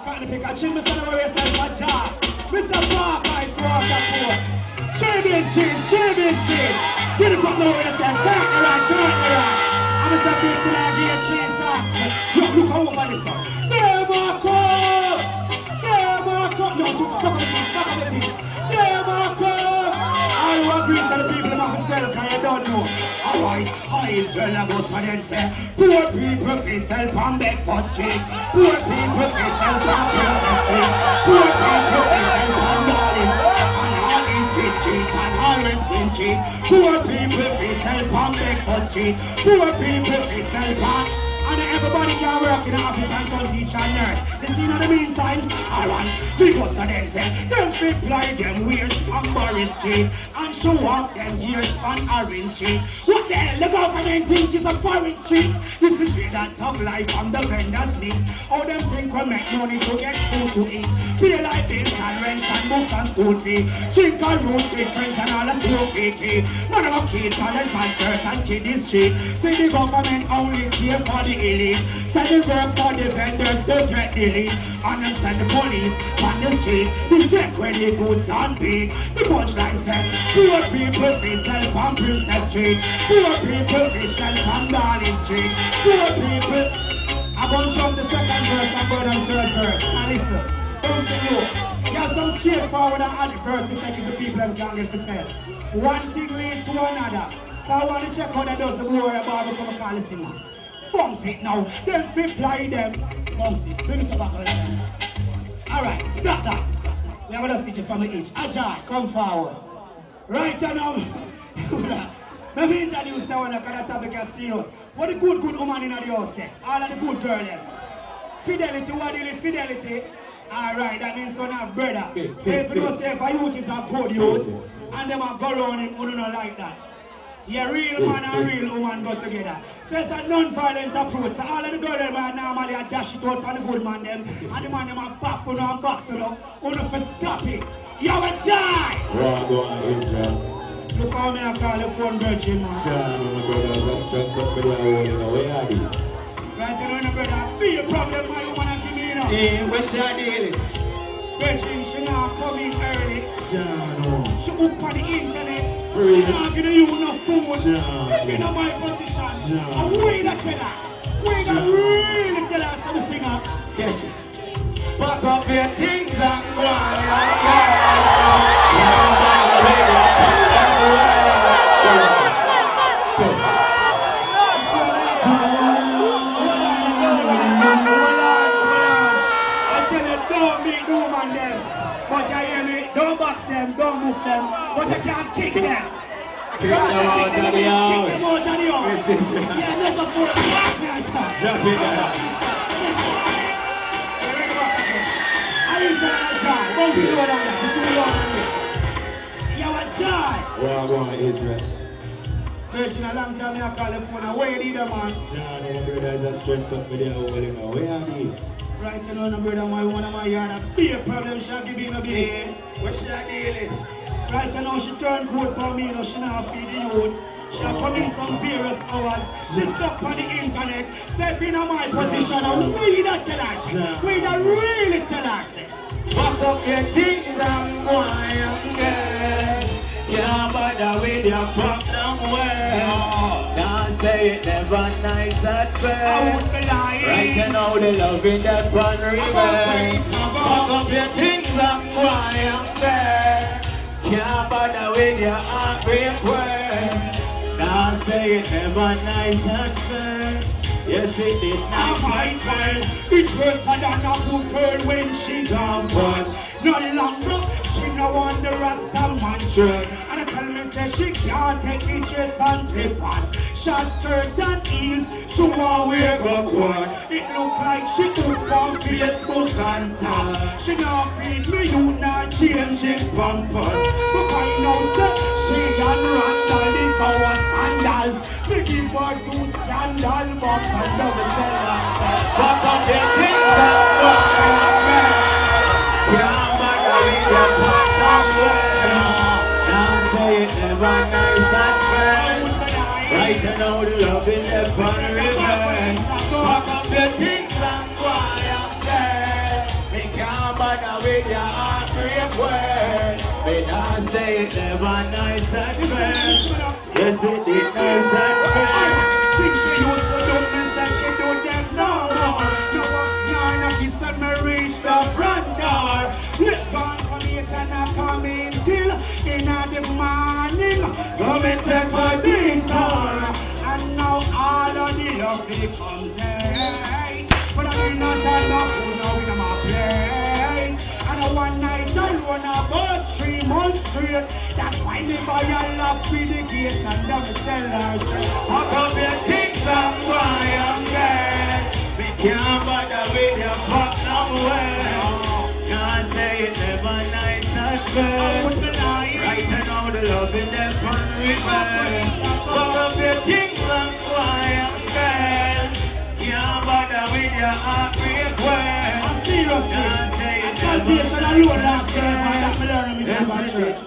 Got the pick a chill, Mr. Know yourself a jar. Mr. Parker is walking for. Shaving street. Get it up, know yourself. Turn around. I'm Mr. Big till I give you 3 socks. Yo, look over this one. There, Marco! No, so fuck up the things. There, Marco! All who agree to the people of the cell, because you don't know. Alright, Israel I go for them say poor people face help on Bedford Street. Poor people face help on Princess Street. Poor people face help on Darling. On all East Street and always Queen Street. Poor people face help on Bedford Street. Poor people face help on. And everybody can work in the office and can teach and nurse. They see in the meantime, alright, because of them say, them reply them wears on Morris Street and show off them gears on Orange Street. What the hell the government think is a foreign street? This is where that tough life from the vendors meet. How them think we make money to get food to eat. Pay like bills and rent and books and school fee. Drink and roots with friends and all the smoke key. None of our kids talent concerts and kiddies street. Say the government only care for the elite. Send the work for the vendors to get the lead. And them send the police on the street to take where the goods and big. The punchline said, poor people face help on Princess Street. Poor people face help on Darling Street. Poor people. I'm going to jump the second verse and go down third verse. Now listen, don't say no. You have some straightforward and adversity taking the people and can't get for sale. One thing leads to another. So I want to check how that does the boy about before I call the singer. Bounce it now, then fly them. Bounce it, bring it back again. Alright, stop that. We have a little stitch from each. Ajay, come forward. Right now, let me introduce that one because that topic is serious. What the good woman in the house there? All of the good girl there. Fidelity, what deal with fidelity? Alright, that means son of brother. So if you don't say if a youth is a good youth, and them a go around him, who don't like that. Yeah, real man and real woman go together. So it's a non-violent approach. So all of the girls them are normally a dash it out for the good man them. And the man them a back for and box it up. Who don't stop it. Yo, it's Jai! Go on, Israel. Look how me I call the phone virgin man. Sure, my brother, just strength up with your holding away, Abby. Right, you know, brother, be a problem, my woman and give me now. Hey, what's your deal? Virgin, she now come in early. Sure, she hook on the internet. Really? She not giving you no food. Sure. If you know my position. Sure. And we that tell her. We that really tell her so the singer. Catch it. Pack up your things and go on. Don't move them, but they can't kick them. Kick them out of the house. Kick them out of the house. Which is right. Yeah, let us go. Drop it down. I ain't gonna try. Don't see what I'm doing. Too long. You a try. Go on, Israel. Virgin, a long time I call the phone. Where you need a man? John, my brother is a strength up with your holding away, Abby. Right, you know, no brother, my one of my yard, a be a problem, she'll give me no be. What's your deal? Right, you know, she turned good for me, you know, she now feed the youth. She'll come in some various hours. She's stuck on the internet. So if you know my position, we that tell her, we that really tell her. Pack up your things and go and get. Can't bother with your problem well. Can't say it never nice at first. Right now the love in that fun reverse. Pack up your things and go and get. Can't bother with your heartbreak words. Can't say it never nice at first. Yes, it did not. Right, well, it's worse than a good girl when she gone born. No longer, she no want the Rasta man shirt. And I tell me, say she can't take the chest and slippers. Short skirts and heels, she won't wear a cord. It look like she took on Facebook and tag. She not feed me, you not changing pampers. But I know that she and Randall live our sandals. We give her two scandal box and doesn't tell her. Pack up your things and go and get. Can't bother with your problem well. Can't say it never nice at first. Right now the love in the fun reverse. Pack up your things and go and get. with your heartbreak word. Me not say it never nice at first. Yes, it is nice at first. Things she used to do, me say she do them no more. No one's none of this and me reach the front door. Let gone from 8 and I come in till in the morning. So me take a detour. And now all of the love becomes hate. But I mean not enough, who know in my plate. And a one night alone about 3 months straight. That's why me buy a lock with the gates and never tell her straight. How come you think I'm young girl? Me can't bother with your fuck nowhere. Can't say it never nice at first. Right now the love in them fun reverse. How come you think I'm young girl? Can't bother with your heartbreak word. I'm seriously. Salvation alone last year, man. That me learn me never church.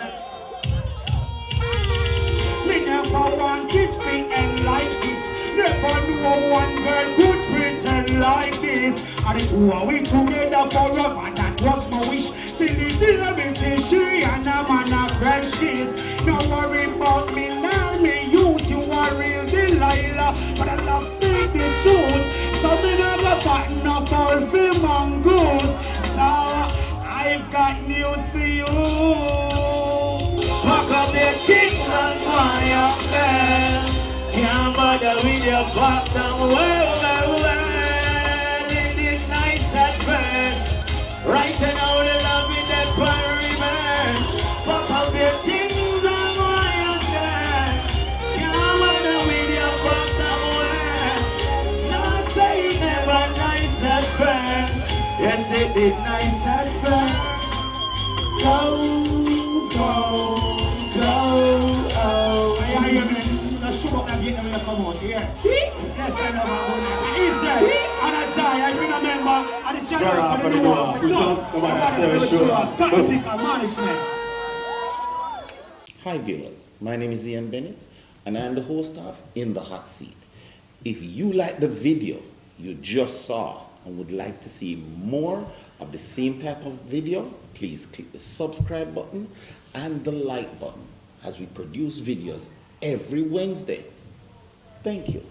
Me never want it to end like this. Never know one girl could pretend like this. And the two of we together forever, that was my wish. Till the day me see she and a man a fresh kiss. No worry about me now, me youth, you are real Delilah. But I love speak the truth, so me never fatten no foul for mongoose. So I've got news for you. Pack up your things and fire, girl. Can't bother with your back down. Well, it is nice at first. Right now the love in that fire reverse. Pack up your things and fire, girl. Can't bother with your back down. Not say it never nice at first. Yes, it did nice at first. Go, oh. I hear me. No show up again when you come out here. Yes, I know about Israel. And Ajai, I've been a member of the channel for the new one. Got to pick a management. Hi viewers, my name is Ian Bennett and I am the host of In the Hot Seat. If you like the video you just saw and would like to see more of the same type of video, please click the subscribe button and the like button as we produce videos every Wednesday. Thank you.